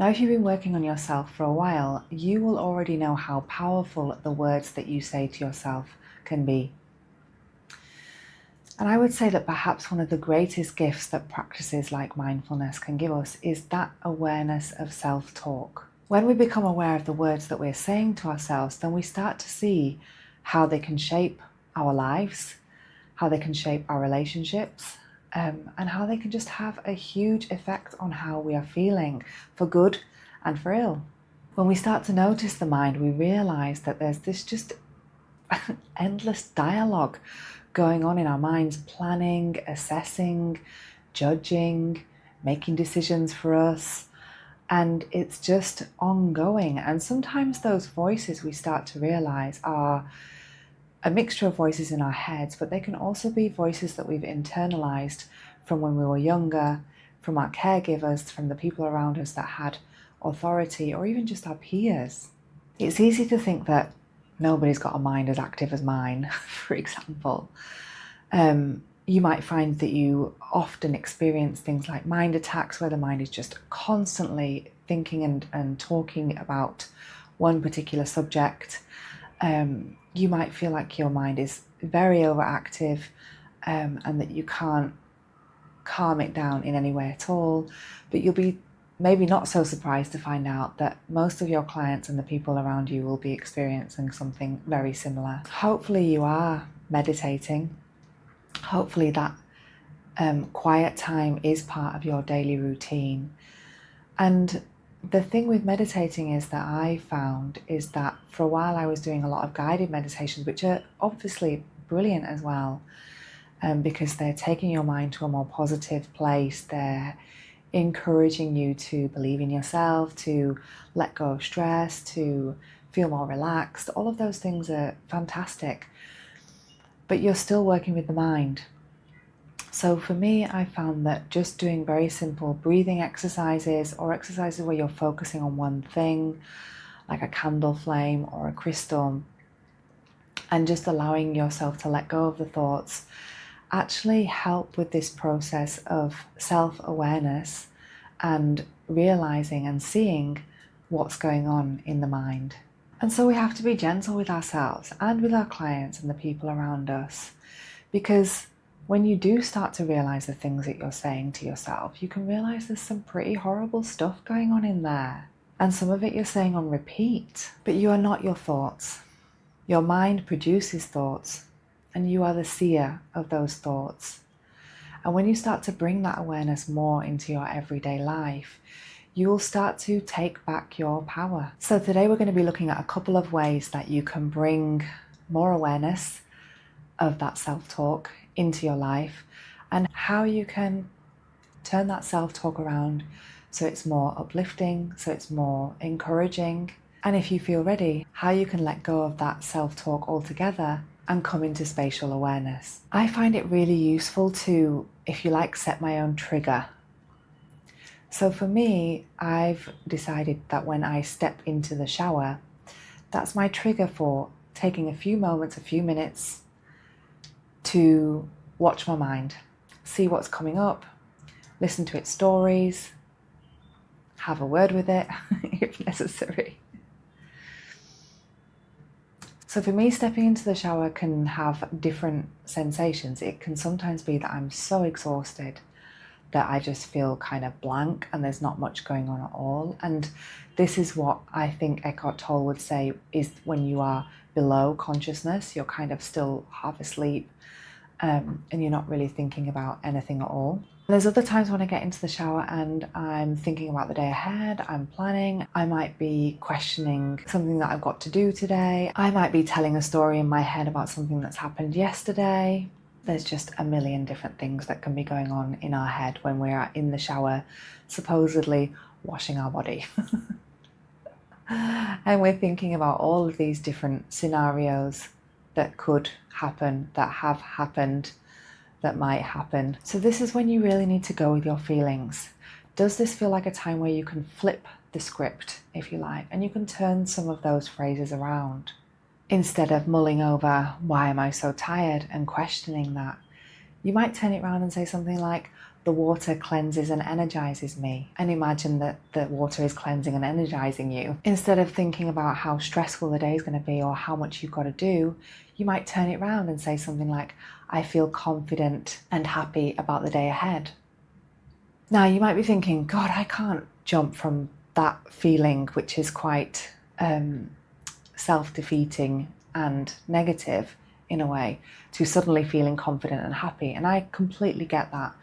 Now, if you've been working on yourself for a while, you will already know how powerful the words that you say to yourself can be. And I would say that perhaps one of the greatest gifts that practices like mindfulness can give us is that awareness of self-talk. When we become aware of the words that we're saying to ourselves, then we start to see how they can shape our lives, how they can shape our relationships, and how they can just have a huge effect on how we are feeling, for good and for ill. When we start to notice the mind, we realize that there's this just endless dialogue going on in our minds, planning, assessing, judging, making decisions for us. And it's just ongoing. And sometimes those voices, we start to realize, are a mixture of voices in our heads, but they can also be voices that we've internalized from when we were younger, from our caregivers, from the people around us that had authority, or even just our peers. It's easy to think that nobody's got a mind as active as mine, for example. You might find that you often experience things like mind attacks, where the mind is just constantly thinking and talking about one particular subject. You might feel like your mind is very overactive, and that you can't calm it down in any way at all. But you'll be maybe not so surprised to find out that most of your clients and the people around you will be experiencing something very similar. Hopefully you are meditating. Hopefully that quiet time is part of your daily routine. And the thing with meditating is that I found is that for a while I was doing a lot of guided meditations, which are obviously brilliant as well, because they're taking your mind to a more positive place. They're encouraging you to believe in yourself, to let go of stress, to feel more relaxed. All of those things are fantastic, but you're still working with the mind. So for me, I found that just doing very simple breathing exercises, or exercises where you're focusing on one thing, like a candle flame or a crystal, and just allowing yourself to let go of the thoughts, actually help with this process of self-awareness and realizing and seeing what's going on in the mind. And so we have to be gentle with ourselves and with our clients and the people around us, because when you do start to realize the things that you're saying to yourself, you can realize there's some pretty horrible stuff going on in there. And some of it you're saying on repeat, but you are not your thoughts. Your mind produces thoughts, and you are the seer of those thoughts. And when you start to bring that awareness more into your everyday life, you will start to take back your power. So today we're going to be looking at a couple of ways that you can bring more awareness of that self-talk into your life, and how you can turn that self-talk around so it's more uplifting, so it's more encouraging. And if you feel ready, how you can let go of that self-talk altogether and come into spatial awareness. I find it really useful to, if you like, set my own trigger. So for me, I've decided that when I step into the shower, that's my trigger for taking a few moments, a few minutes to watch my mind, see what's coming up, listen to its stories, have a word with it if necessary. So for me, stepping into the shower can have different sensations. It can sometimes be that I'm so exhausted that I just feel kind of blank and there's not much going on at all. And this is what I think Eckhart Tolle would say is when you are below consciousness, you're kind of still half asleep, and you're not really thinking about anything at all. There's other times when I get into the shower and I'm thinking about the day ahead, I'm planning, I might be questioning something that I've got to do today, I might be telling a story in my head about something that's happened yesterday. There's just a million different things that can be going on in our head when we're in the shower, supposedly washing our body. And we're thinking about all of these different scenarios that could happen, that have happened, that might happen. So this is when you really need to go with your feelings. Does this feel like a time where you can flip the script, if you like, and you can turn some of those phrases around? Instead of mulling over, why am I so tired, and questioning that, you might turn it around and say something like, the water cleanses and energizes me. And imagine that the water is cleansing and energizing you. Instead of thinking about how stressful the day is going to be or how much you've got to do, you might turn it around and say something like, I feel confident and happy about the day ahead. Now, you might be thinking, God, I can't jump from that feeling, which is quite self-defeating and negative in a way, to suddenly feeling confident and happy. And I completely get that.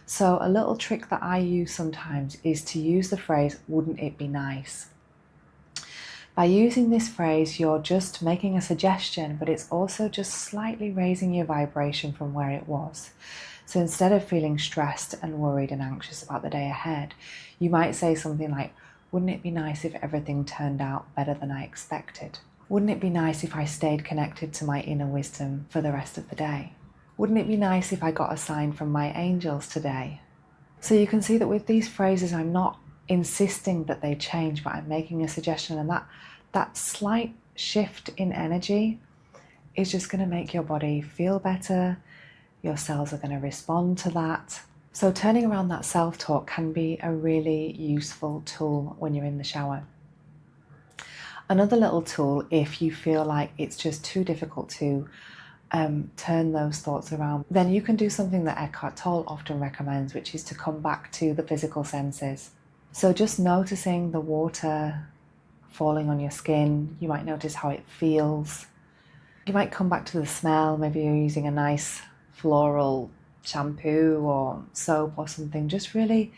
So a little trick that I use sometimes is to use the phrase, wouldn't it be nice? By using this phrase, you're just making a suggestion, but it's also just slightly raising your vibration from where it was. So instead of feeling stressed and worried and anxious about the day ahead, you might say something like, wouldn't it be nice if everything turned out better than I expected? Wouldn't it be nice if I stayed connected to my inner wisdom for the rest of the day? Wouldn't it be nice if I got a sign from my angels today? So you can see that with these phrases, I'm not insisting that they change, but I'm making a suggestion, and that slight shift in energy is just going to make your body feel better. Your cells are going to respond to that. So turning around that self-talk can be a really useful tool when you're in the shower. Another little tool, if you feel like it's just too difficult to turn those thoughts around, then you can do something that Eckhart Tolle often recommends, which is to come back to the physical senses. So just noticing the water falling on your skin, you might notice how it feels. You might come back to the smell, maybe you're using a nice floral shampoo or soap or something, just really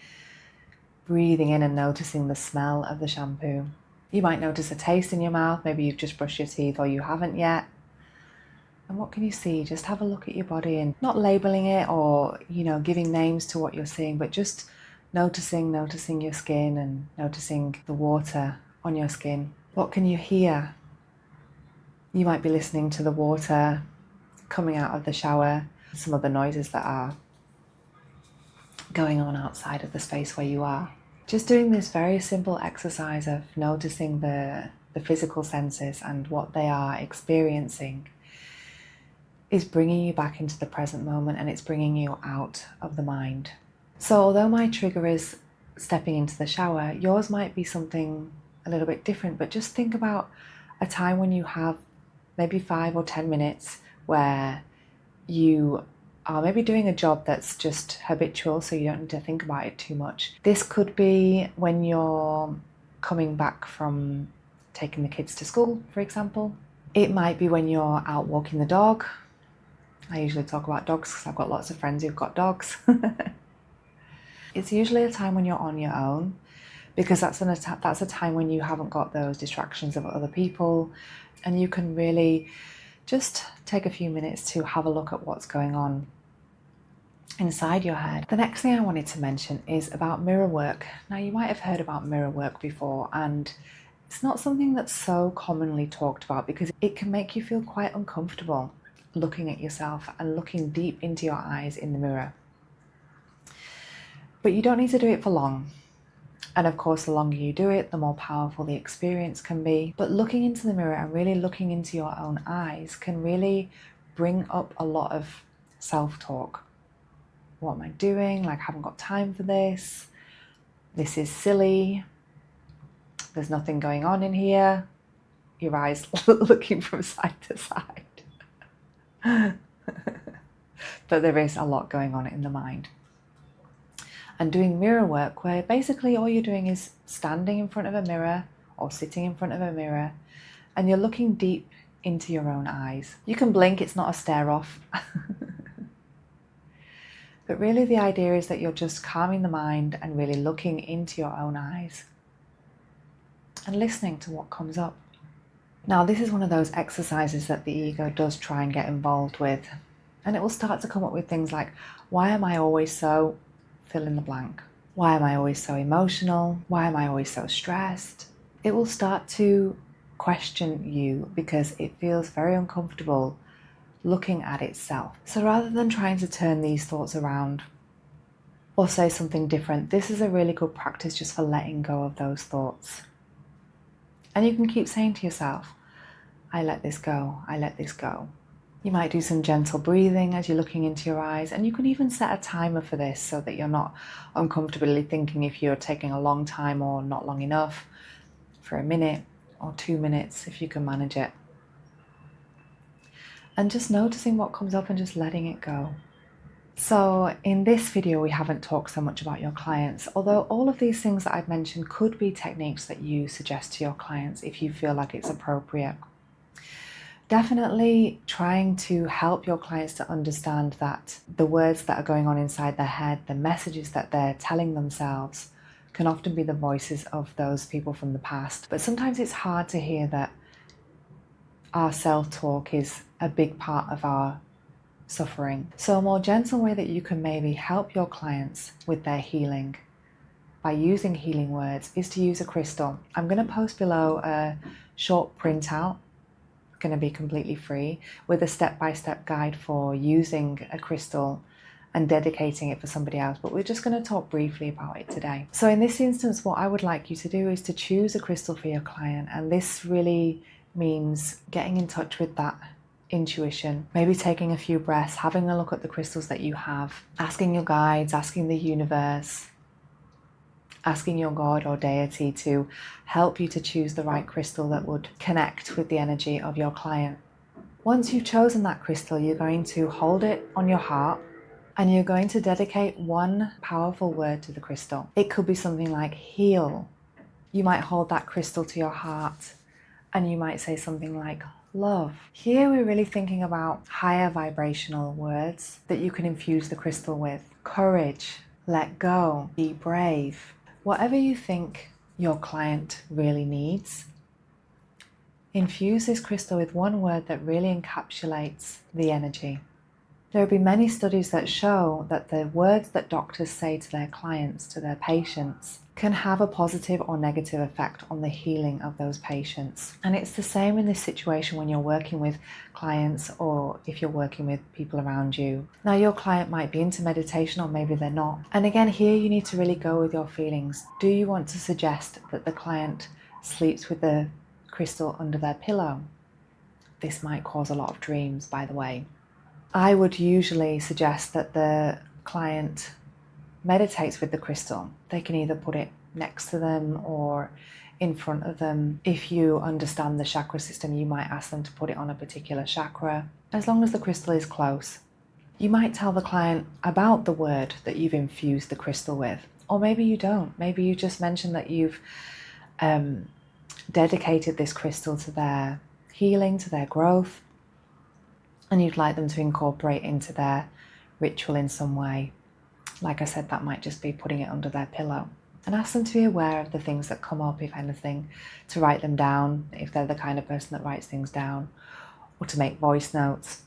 breathing in and noticing the smell of the shampoo. You might notice a taste in your mouth, maybe you've just brushed your teeth or you haven't yet. And what can you see? Just have a look at your body and not labeling it or, giving names to what you're seeing, but just noticing your skin and noticing the water on your skin. What can you hear? You might be listening to the water coming out of the shower, some of the noises that are going on outside of the space where you are. Just doing this very simple exercise of noticing the physical senses and what they are experiencing is bringing you back into the present moment, and it's bringing you out of the mind. So although my trigger is stepping into the shower, yours might be something a little bit different, but just think about a time when you have maybe 5 or 10 minutes where you are maybe doing a job that's just habitual, so you don't need to think about it too much. This could be when you're coming back from taking the kids to school, for example. It might be when you're out walking the dog. I usually talk about dogs because I've got lots of friends who've got dogs. It's usually a time when you're on your own, because that's a time when you haven't got those distractions of other people, and you can really just take a few minutes to have a look at what's going on inside your head. The next thing I wanted to mention is about mirror work. Now, you might have heard about mirror work before, and it's not something that's so commonly talked about because it can make you feel quite uncomfortable looking at yourself and looking deep into your eyes in the mirror. But you don't need to do it for long. And of course, the longer you do it, the more powerful the experience can be. But looking into the mirror and really looking into your own eyes can really bring up a lot of self-talk. What am I doing? I haven't got time for this. This is silly. There's nothing going on in here. Your eyes looking from side to side. But there is a lot going on in the mind. And doing mirror work, where basically all you're doing is standing in front of a mirror or sitting in front of a mirror, and you're looking deep into your own eyes. You can blink, it's not a stare off. But really the idea is that you're just calming the mind and really looking into your own eyes and listening to what comes up. Now, this is one of those exercises that the ego does try and get involved with. And it will start to come up with things like, why am I always so fill in the blank? Why am I always so emotional? Why am I always so stressed? It will start to question you because it feels very uncomfortable looking at itself. So rather than trying to turn these thoughts around or say something different, this is a really good practice just for letting go of those thoughts. And you can keep saying to yourself, I let this go, I let this go. You might do some gentle breathing as you're looking into your eyes, and you can even set a timer for this so that you're not uncomfortably thinking if you're taking a long time or not long enough, for a minute or 2 minutes if you can manage it. And just noticing what comes up and just letting it go. So in this video, we haven't talked so much about your clients, although all of these things that I've mentioned could be techniques that you suggest to your clients if you feel like it's appropriate. Definitely trying to help your clients to understand that the words that are going on inside their head, the messages that they're telling themselves, can often be the voices of those people from the past. But sometimes it's hard to hear that our self-talk is a big part of our suffering. So a more gentle way that you can maybe help your clients with their healing by using healing words is to use a crystal. I'm going to post below a short printout, going to be completely free, with a step-by-step guide for using a crystal and dedicating it for somebody else, but we're just going to talk briefly about it today. So in this instance, what I would like you to do is to choose a crystal for your client, and this really means getting in touch with that intuition, maybe taking a few breaths, having a look at the crystals that you have, asking your guides, asking the universe, asking your God or deity to help you to choose the right crystal that would connect with the energy of your client. Once you've chosen that crystal, you're going to hold it on your heart and you're going to dedicate one powerful word to the crystal. It could be something like heal. You might hold that crystal to your heart and you might say something like love. Here we're really thinking about higher vibrational words that you can infuse the crystal with. Courage, let go, be brave. Whatever you think your client really needs, infuse this crystal with one word that really encapsulates the energy. There have been many studies that show that the words that doctors say to their clients, to their patients, can have a positive or negative effect on the healing of those patients. And it's the same in this situation when you're working with clients or if you're working with people around you. Now, your client might be into meditation or maybe they're not. And again, here you need to really go with your feelings. Do you want to suggest that the client sleeps with the crystal under their pillow? This might cause a lot of dreams, by the way. I would usually suggest that the client meditates with the crystal. They can either put it next to them or in front of them. If you understand the chakra system, you might ask them to put it on a particular chakra, as long as the crystal is close. You might tell the client about the word that you've infused the crystal with, or maybe you don't. Maybe you just mention that you've dedicated this crystal to their healing, to their growth, and you'd like them to incorporate into their ritual in some way. Like I said, that might just be putting it under their pillow. And ask them to be aware of the things that come up, if anything, to write them down, if they're the kind of person that writes things down, or to make voice notes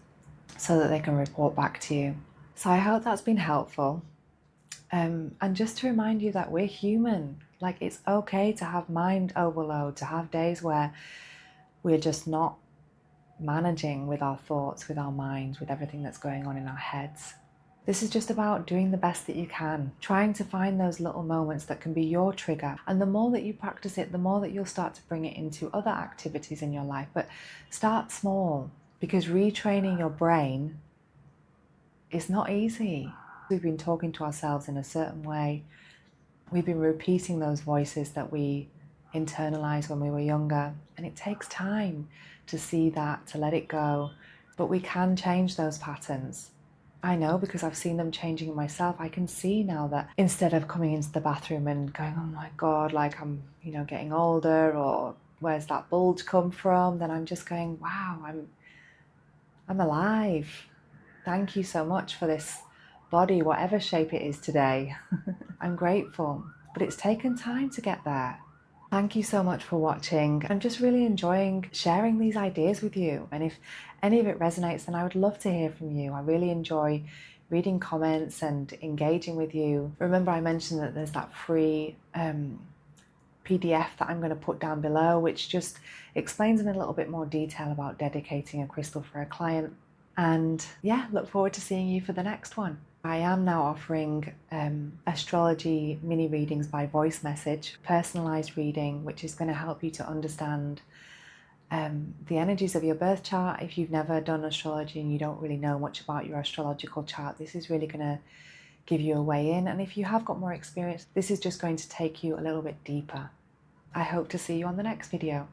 so that they can report back to you. So I hope that's been helpful. And just to remind you that we're human. Like, it's okay to have mind overload, to have days where we're just not managing with our thoughts, with our minds, with everything that's going on in our heads. This is just about doing the best that you can, trying to find those little moments that can be your trigger. And the more that you practice it, the more that you'll start to bring it into other activities in your life. But start small, because retraining your brain is not easy. We've been talking to ourselves in a certain way. We've been repeating those voices that we internalized when we were younger. And it takes time to see that, to let it go. But we can change those patterns. I know, because I've seen them changing in myself. I can see now that instead of coming into the bathroom and going, oh my God, like I'm, getting older, or where's that bulge come from? Then I'm just going, wow, I'm alive. Thank you so much for this body, whatever shape it is today. I'm grateful, but it's taken time to get there. Thank you so much for watching. I'm just really enjoying sharing these ideas with you. And if any of it resonates, then I would love to hear from you. I really enjoy reading comments and engaging with you. Remember, I mentioned that there's that free PDF that I'm going to put down below, which just explains in a little bit more detail about dedicating a crystal for a client. And yeah, look forward to seeing you for the next one. I am now offering astrology mini readings by voice message, personalized reading, which is going to help you to understand the energies of your birth chart. If you've never done astrology and you don't really know much about your astrological chart, this is really going to give you a way in. And if you have got more experience, this is just going to take you a little bit deeper. I hope to see you on the next video.